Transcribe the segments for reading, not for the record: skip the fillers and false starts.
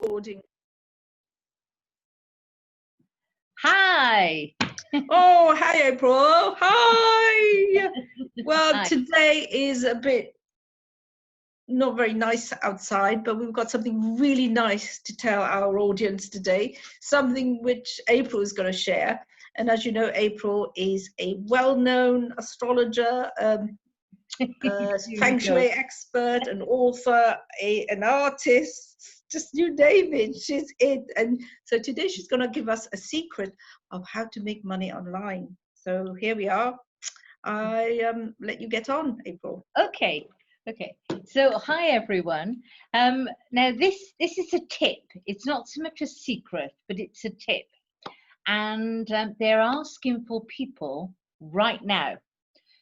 Recording. Hi. Oh, hi, April. Hi. Well, Hi. today is a bit not very nice outside, but we've got something really nice to tell our audience today, something which April is going to share. And as you know, April is a well-known astrologer, feng shui expert, an author, an artist, just you name it, she's it. And so today she's going to give us a secret of how to make money online. So here we are. I let you get on, April. Okay. So hi everyone. Now this is a tip. It's not so much a secret, but it's a tip. And they're asking for people right now.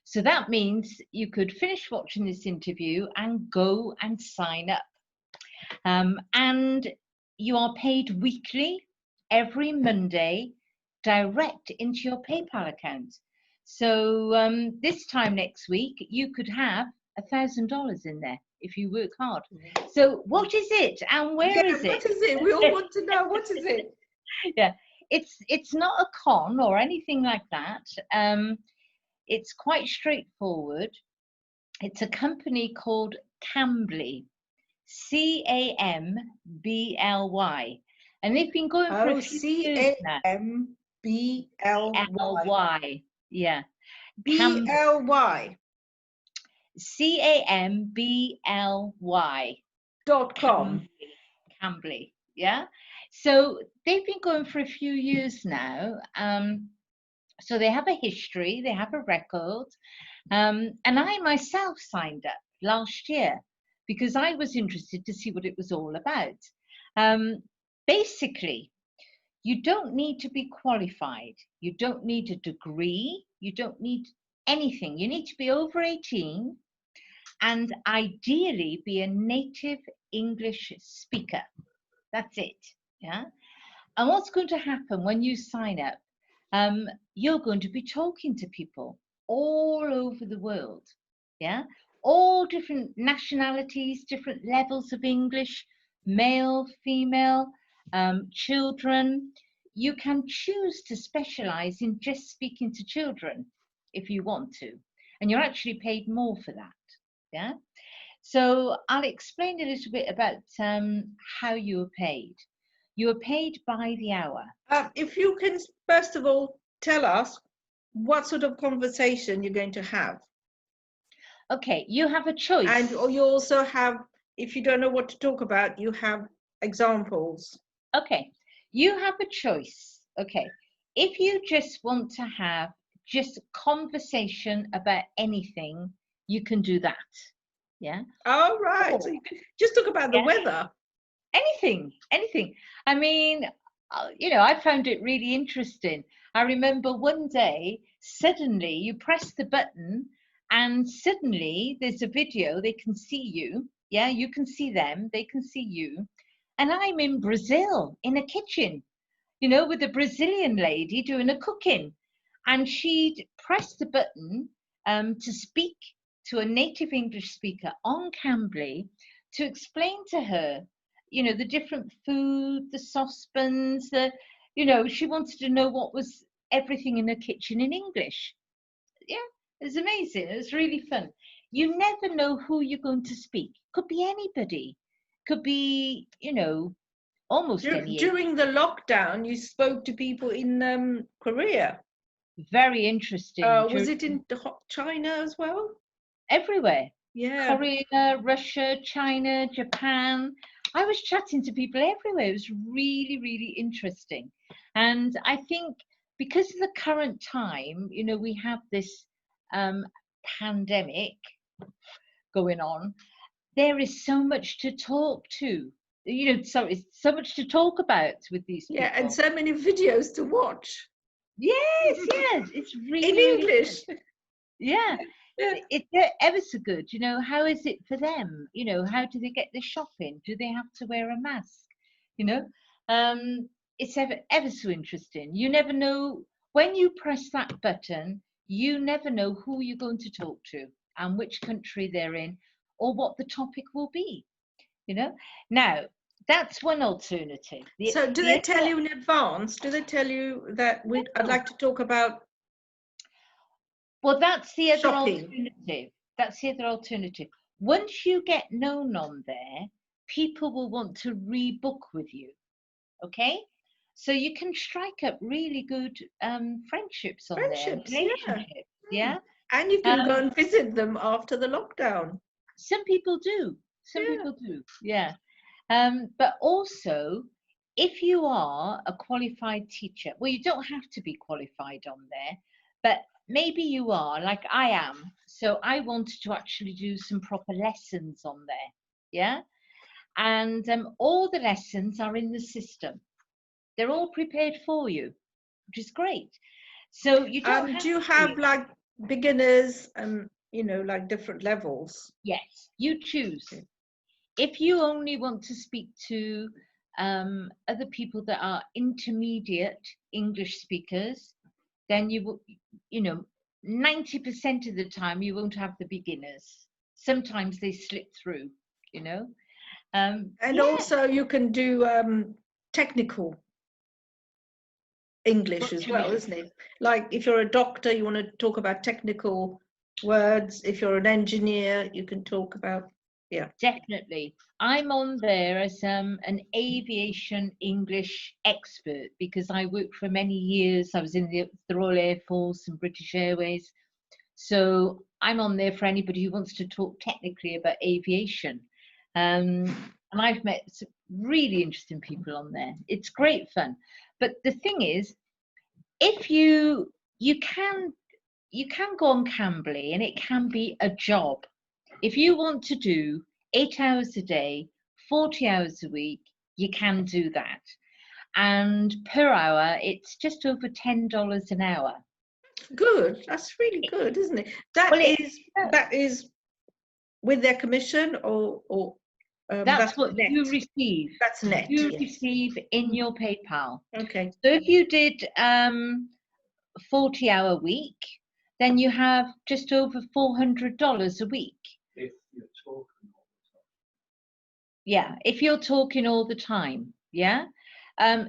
So that means you could finish watching this interview and go and sign up. And you are paid weekly, every Monday, direct into your PayPal account. So this time next week, you could have $1,000 in there if you work hard. So what is it and where is it? What is it? We all want to know. What is it? Yeah, it's not a con or anything like that. It's quite straightforward. It's a company called Cambly. Cambly, and they've been going for a few years now. Cambly. Yeah. BLY. Cambly. Cambly. Yeah. So they've been going for a few years now. So they have a history, they have a record. And I myself signed up last year because I was interested to see what it was all about. Basically, you don't need to be qualified. You don't need a degree. You don't need anything. You need to be over 18 and ideally be a native English speaker. That's it. Yeah. And what's going to happen when you sign up? You're going to be talking to people all over the world. Yeah. All different nationalities, different levels of English, male, female, children. You can choose to specialize in just speaking to children if you want to, and you're actually paid more for that. Yeah. So I'll explain a little bit about how you are paid. You are paid by the hour. If you can, first of all, tell us what sort of conversation you're going to have. Okay, you have a choice. And you also have, if you don't know what to talk about, you have examples. Okay, you have a choice. Okay, if you just want to have just conversation about anything, you can do that. Yeah. All right. So you can just talk about the weather. Anything. I mean, I found it really interesting. I remember one day, suddenly you press the button and suddenly there's a video, they can see you. Yeah, you can see them, they can see you. And I'm in Brazil in a kitchen, with a Brazilian lady doing a cooking. And she'd pressed the button to speak to a native English speaker on Cambly to explain to her, the different food, the saucepans, she wanted to know what was everything in her kitchen in English. Yeah, it was amazing. It was really fun. You never know who you're going to speak. Could be anybody. Could be, almost any age. During the lockdown, you spoke to people in Korea. Very interesting. Was it in China as well? Everywhere. Yeah. Korea, Russia, China, Japan. I was chatting to people everywhere. It was really, really interesting. And I think because of the current time, we have this pandemic going on, there is so much to talk to. So much to talk about with these people. Yeah, and so many videos to watch. Yes, it's really in English. Yeah. It's ever so good. How is it for them? How do they get the shopping? Do they have to wear a mask? It's ever so interesting. You never know when you press that button, you never know who you're going to talk to and which country they're in or what the topic will be. Now, That's one alternative. So do they tell you in advance? Do they tell you that I'd like to talk about Well, that's the other shopping? alternative. That's the other alternative. Once you get known on there, people will want to rebook with you. Okay? So you can strike up really good friendships on there, relationships. Yeah. And you can go and visit them after the lockdown. Some people do. Some people do. Yeah. But also, if you are a qualified teacher, well, you don't have to be qualified on there, but maybe you are, like I am. So I wanted to actually do some proper lessons on there. Yeah. And all the lessons are in the system. They're all prepared for you, which is great. So you don't have do you have like beginners and, you know, like different levels? Yes, you choose. If you only want to speak to other people that are intermediate English speakers, then you 90% of the time you won't have the beginners. Sometimes they slip through, you know. And also you can do technical English as well, isn't it? Like if you're a doctor, you want to talk about technical words. If you're an engineer, you can talk about, Definitely. I'm on there as an aviation English expert because I worked for many years. I was in the Royal Air Force and British Airways. So I'm on there for anybody who wants to talk technically about aviation. And I've met some really interesting people on there. It's great fun. But the thing is, if you can go on Cambly and it can be a job. If you want to do 8 hours a day, 40 hours a week, you can do that. And per hour, it's just over $10 an hour. Good. That's really good, isn't it? That is with their commission or that's what net. You receive. That's net. You receive in your PayPal. Okay. So if you did 40-hour week, then you have just over $400 a week. If you're talking all the time. Yeah, if you're talking all the time. Yeah.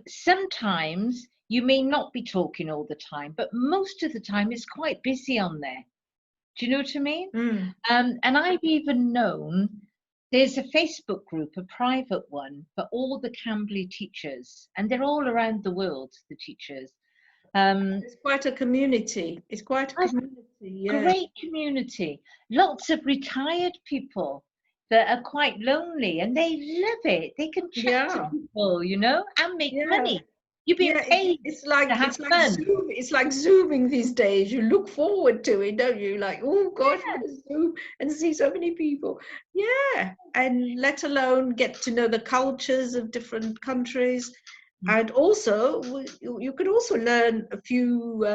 Sometimes you may not be talking all the time, but most of the time it's quite busy on there. Do you know what I mean? And I've even known there's a Facebook group, a private one, for all the Cambly teachers, and they're all around the world, the teachers. It's quite a community. It's quite a community. Yeah. Great community. Lots of retired people that are quite lonely, and they love it. They can chat to people, you know, and make money. You're being paid. It's like Zoom. It's like Zooming these days. You look forward to it, don't you? Like, oh gosh, I'm gonna Zoom and see so many people. Yeah, and let alone get to know the cultures of different countries, and also you could also learn a few,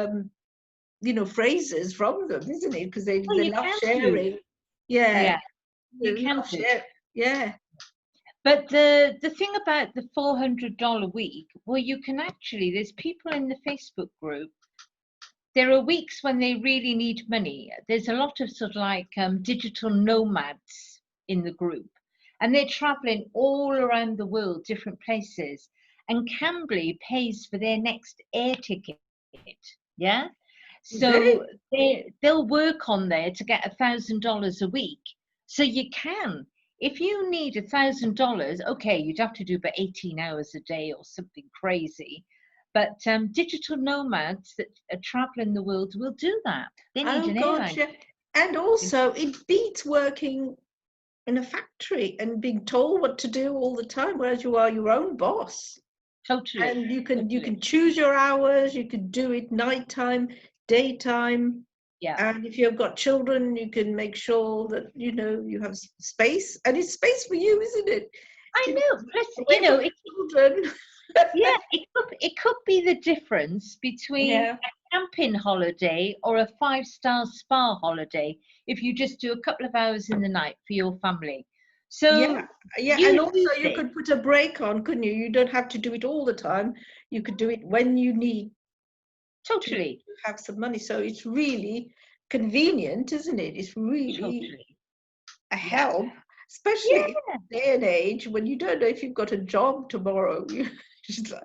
phrases from them, isn't it? Because they love sharing. Yeah, you can share. Yeah. But the thing about the $400 a week, well, you can actually, there's people in the Facebook group, there are weeks when they really need money. There's a lot of sort of like digital nomads in the group, and they're traveling all around the world, different places. And Cambly pays for their next air ticket. Yeah. So they'll work on there to get $1,000 a week. So you can. If you need $1,000, okay, you'd have to do about 18 hours a day or something crazy. But digital nomads that are traveling the world will do that. They need an airline. Yeah. And also, it beats working in a factory and being told what to do all the time, whereas you are your own boss. Totally. And you can choose your hours. You can do it nighttime, daytime. Yeah. And if you've got children, you can make sure that, you have space. And it's space for you, isn't it? I know. Plus, children. Yeah, it could be the difference between a camping holiday or a 5-star spa holiday if you just do a couple of hours in the night for your family. So and also you could put a break on, couldn't you? You don't have to do it all the time. You could do it when you need totally to have some money. So it's really convenient, isn't it? It's really a help. especially Yeah. in this day and age when you don't know if you've got a job tomorrow. Just like,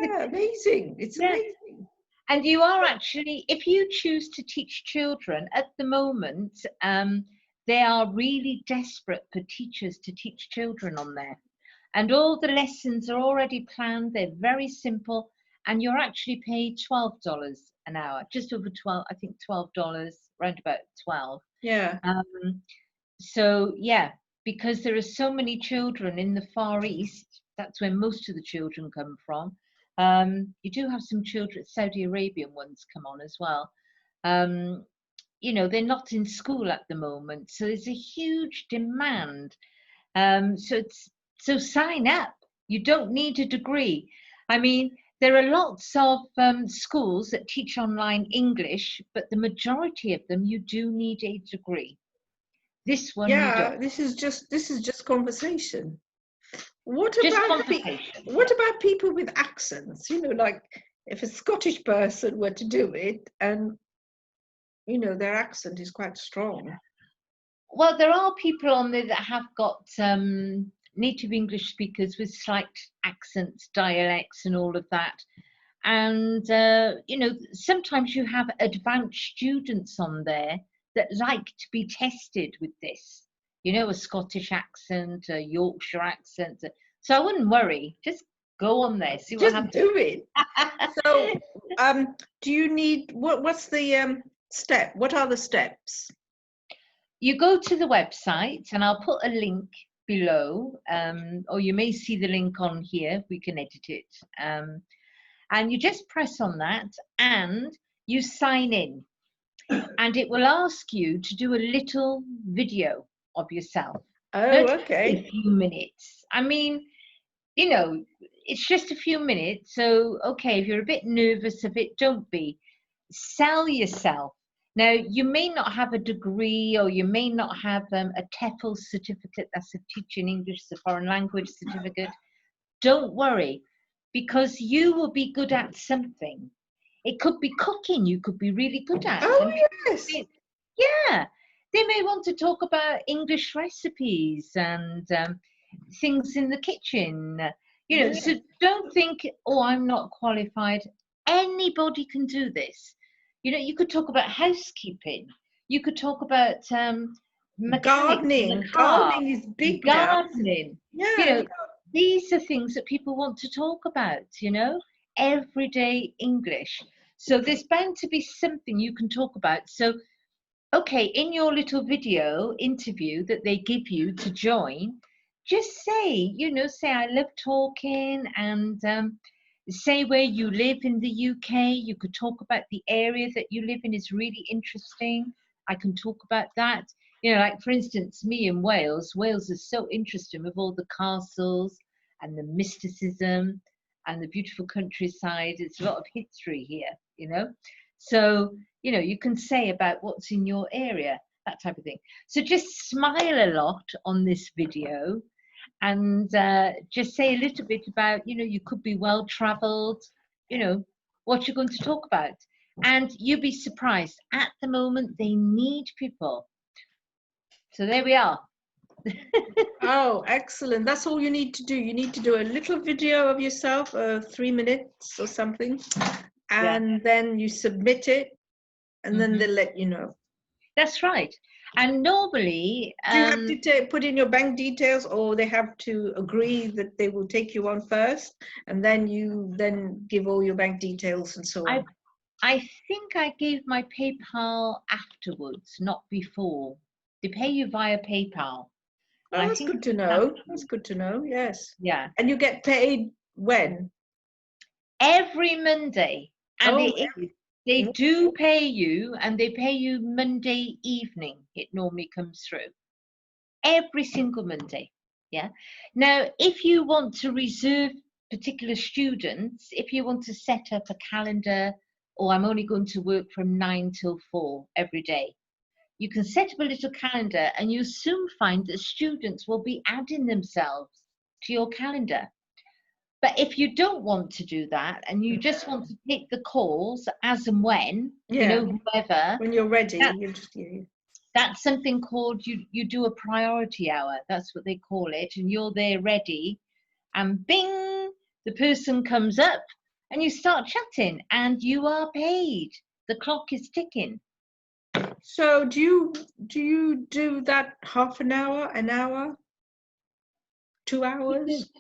yeah, amazing. It's Yeah. amazing. And you are actually, if you choose to teach children at the moment, they are really desperate for teachers to teach children on there. And all the lessons are already planned. They're very simple. And you're actually paid $12 an hour, just over 12, I think $12, around about 12. Yeah. So yeah, because there are so many children in the Far East, that's where most of the children come from. You do have some children, Saudi Arabian ones come on as well. You know, they're not in school at the moment, so there's a huge demand. So sign up. You don't need a degree. I mean, there are lots of schools that teach online English, but the majority of them you do need a degree. This one you Yeah, don't. this is just conversation. What Just about conversation. what about people with accents? You know, like if a Scottish person were to do it and you know their accent is quite strong. Well, there are people on there that have got native English speakers with slight accents, dialects, and all of that. And, you know, sometimes you have advanced students on there that like to be tested with this. You know, a Scottish accent, a Yorkshire accent. So I wouldn't worry. Just go on there, see what Just happens. do it. So, do you need what's the step? What are the steps? You go to the website, and I'll put a link below, or you may see the link on here. We can edit it. And you just press on that, and you sign in. And it will ask you to do a little video of yourself. Oh, Not okay. a few minutes. I mean, you know, it's just a few minutes. So, okay, if you're a bit nervous of it, don't be. Sell yourself. Now, you may not have a degree, or you may not have a TEFL certificate, that's a teaching English as a foreign language certificate. Don't worry, because you will be good at something. It could be cooking, you could be really good at. Oh, And yes. yeah, they may want to talk about English recipes and things in the kitchen. You know, Yeah. so don't think, oh, I'm not qualified. Anybody can do this. You know, you could talk about housekeeping. You could talk about mechanics in Gardening. the car, Gardening is big now. gardening. You Yeah. know, these are things that people want to talk about, you know, everyday English. So there's bound to be something you can talk about. So, okay, in your little video interview that they give you to join, just say, you know, say, I love talking, and say where you live in the UK. You could talk about the area that you live in is really interesting. I can talk about that. You know, like for instance, me in Wales, Wales is so interesting with all the castles and the mysticism and the beautiful countryside. It's a lot of history here, you know. So, you know, you can say about what's in your area, that type of thing. So just smile a lot on this video, and just say a little bit about, you know, you could be well traveled, you know, what you're going to talk about. And you'll be surprised. At the moment, they need people. So there we are. Oh, excellent. That's all you need to do. You need to do a little video of yourself, 3 minutes or something, and then you submit it, and then they'll let you know. That's right. And normally, Do you have to put in your bank details, or they have to agree that they will take you on first, and then you then give all your bank details and so on? I think I gave my PayPal afterwards, not before. They pay you via PayPal. Oh, that's good to know. That's good to know. Yes. Yeah. And you get paid when? Every Monday. And they Oh. do pay you, and they pay you Monday evening. It normally comes through. Every single Monday. Yeah. Now, if you want to reserve particular students, if you want to set up a calendar, or I'm only going to work from 9 till 4 every day, you can set up a little calendar, and you'll soon find that students will be adding themselves to your calendar. But if you don't want to do that, and you just want to take the calls as and when, you know, whoever, when you're ready, that's something called, you do a priority hour. That's what they call it. And you're there ready, and bing, the person comes up and you start chatting and you are paid. The clock is ticking. So do you do that half an hour, 2 hours?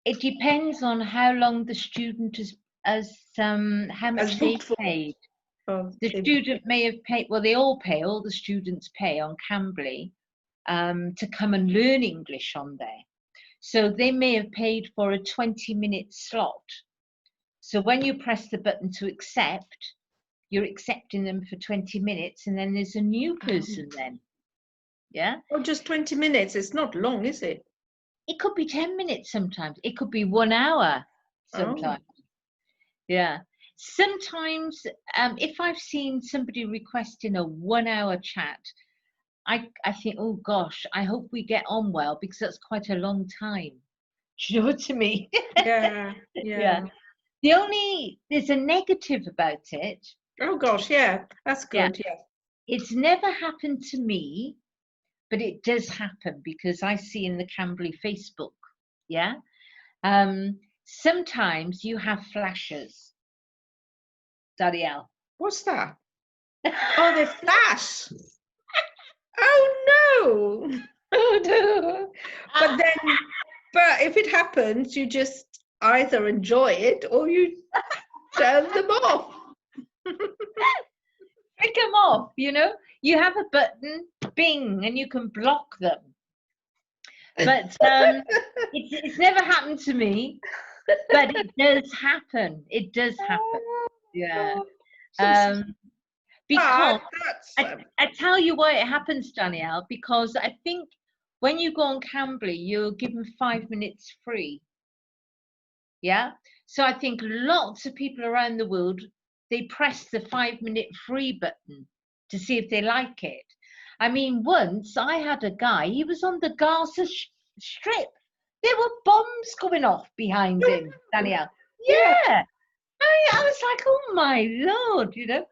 It depends on how long the student how much they booked for. paid. Oh, The student may have paid, well, they all pay, all the students pay on Cambly to come and learn English on there. So they may have paid for a 20-minute slot. So when you press the button to accept, you're accepting them for 20 minutes, and then there's a new person then. Yeah? Oh, just 20 minutes. It's not long, is it? It could be 10 minutes sometimes. It could be 1 hour sometimes. Yeah. Sometimes, if I've seen somebody requesting a 1 hour chat, I think, oh gosh, I hope we get on well, because that's quite a long time. Do you know what I mean? Yeah. There's a negative about it. Oh gosh, yeah, that's good. Yeah. It's never happened to me, but it does happen because I see in the Cambly Facebook. Yeah. Sometimes you have flashes. Danielle. What's that? Oh, they flash. Oh no. Oh no. But if it happens, you just either enjoy it or you turn them off. Pick them off, you know. You have a button, bing, and you can block them. But it's never happened to me, but it does happen. It does happen. Yeah. Because I tell you why it happens, Danielle, because I think when you go on Cambly, you're given 5 minutes free. Yeah. So I think lots of people around the world, they press the 5-minute free button to see if they like it. I mean, once I had a guy, he was on the Gaza Strip. There were bombs going off behind him, Danielle. Yeah. I was like, oh my Lord, you know.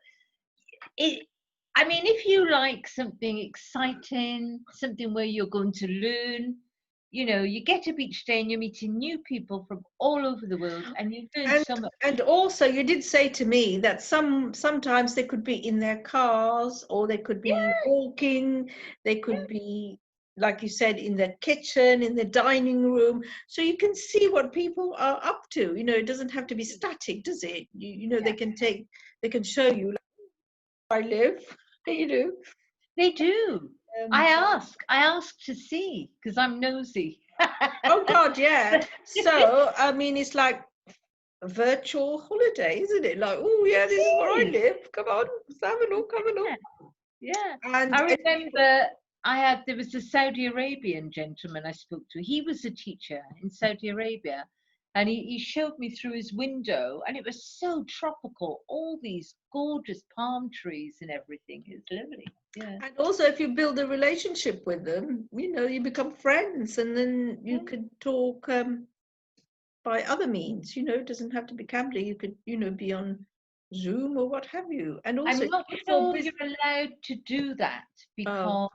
I mean, if you like something exciting, something where you're going to learn, you know, you get up each day and you're meeting new people from all over the world, and you learn so much. And also, you did say to me that sometimes they could be in their cars, or they could be walking, they could be, like you said, in the kitchen, in the dining room. So you can see what people are up to. You know, it doesn't have to be static, does it? You know, they can show you, like, where I live. You know, they do. I ask to see, because I'm nosy. Oh God, yeah. So I mean, it's like a virtual holiday, isn't it? Like, oh yeah, this is where I live. Come on, let's have a look, come along. Yeah. And I remember there was a Saudi Arabian gentleman I spoke to. He was a teacher in Saudi Arabia, and he showed me through his window, and it was so tropical, all these gorgeous palm trees and everything. It's lovely. Yeah. And also, if you build a relationship with them, you know, you become friends, and then you could talk by other means. You know, it doesn't have to be Cambly. You could, you know, be on Zoom or what have you. And also, I'm not sure you're allowed to do that because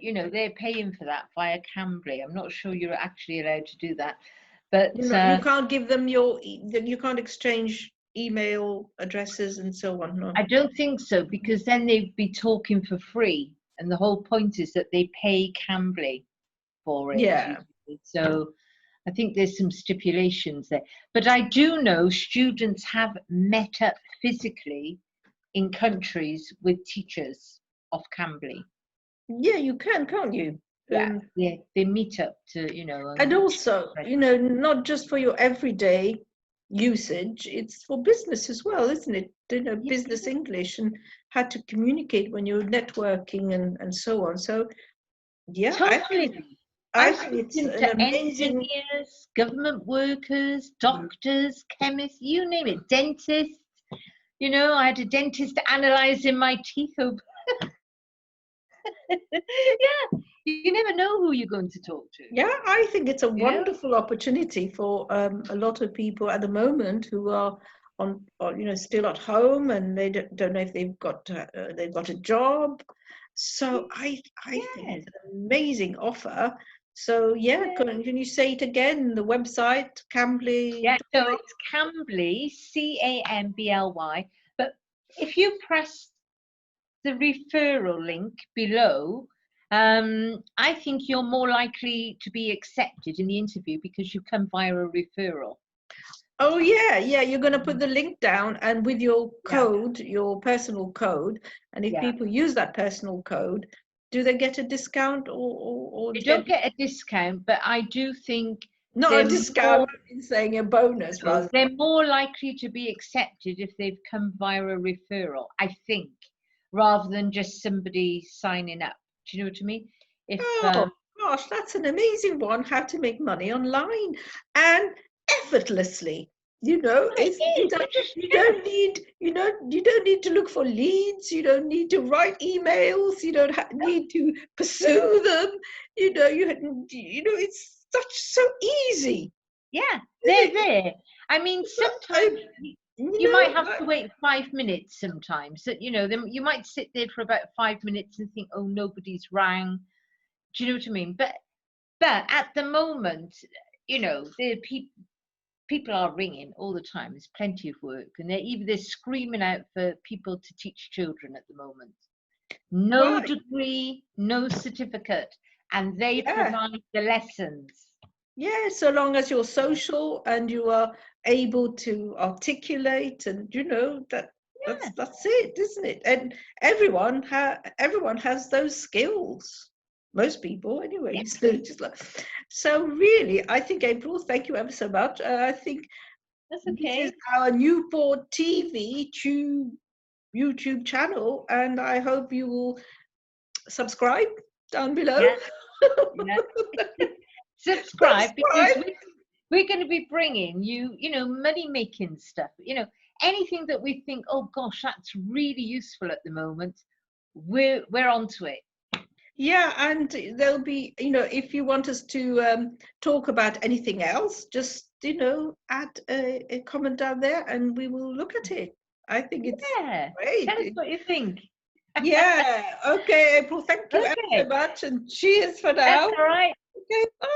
you know, they're paying for that via Cambly. I'm not sure you're actually allowed to do that. But you can't give them you can't exchange email addresses and so on. No? I don't think so, because then they'd be talking for free, and the whole point is that they pay Cambly for it. Yeah. So I think there's some stipulations there. But I do know students have met up physically in countries with teachers of Cambly. Yeah, you can, can't you? Yeah, they meet up to, you know. And also, you know, not just for your everyday usage, it's for business as well, isn't it? You know, business English, and how to communicate when you're networking and so on. So, yeah, totally. I think it's an amazing. Engineers, government workers, doctors, chemists, you name it, dentists. You know, I had a dentist analysing my teeth open. Yeah, you never know who you're going to talk to. Yeah, I think it's a wonderful opportunity for a lot of people at the moment who are you know, still at home, and they don't know if they've got a job. So I think Yes. it's an amazing offer. So yeah, Yeah. can you say it again? The website, Cambly. Yeah, so it's Cambly, Cambly. But if you press the referral link below, I think you're more likely to be accepted in the interview because you come via a referral. Oh yeah, yeah. You're going to put the link down, and with your Yeah. code, your personal code, and if Yeah. people use that personal code, do they get a discount or You don't get a discount, but I do think not they're a discount? I'm saying a bonus rather. they're more likely to be accepted if they've come via a referral, I think, rather than just somebody signing up. Do you know what I mean? If Oh gosh, that's an amazing one. How to make money online and effortlessly. You know, it's you don't need to look for leads. You don't need to write emails. You don't need to pursue them. You know, it's so easy. yeah, they're there. I mean, sometimes you might have to wait 5 minutes sometimes. That then you might sit there for about 5 minutes and think, oh, nobody's rang. Do you know what I mean? But at the moment, the people are ringing all the time. There's plenty of work, and they're screaming out for people to teach children at the moment. No Right. degree, no certificate, and they Yeah. provide the lessons. Yeah, so long as you're social and you are able to articulate, and that's it, isn't it? And everyone has those skills. Most people, anyway. Yeah. So really, I think, April, thank you ever so much. I think That's this okay. is our Newport TV YouTube channel, and I hope you will subscribe down below. Yeah. Yeah. Subscribe, because we're going to be bringing you, money making stuff, anything that we think, oh gosh, that's really useful at the moment. We're onto it. Yeah, and there'll be, if you want us to talk about anything else, just, add a comment down there and we will look at it. I think it's great. Tell us what you think. Yeah. Okay, April, thank you ever so much, and cheers for now. That's all right. Okay, bye.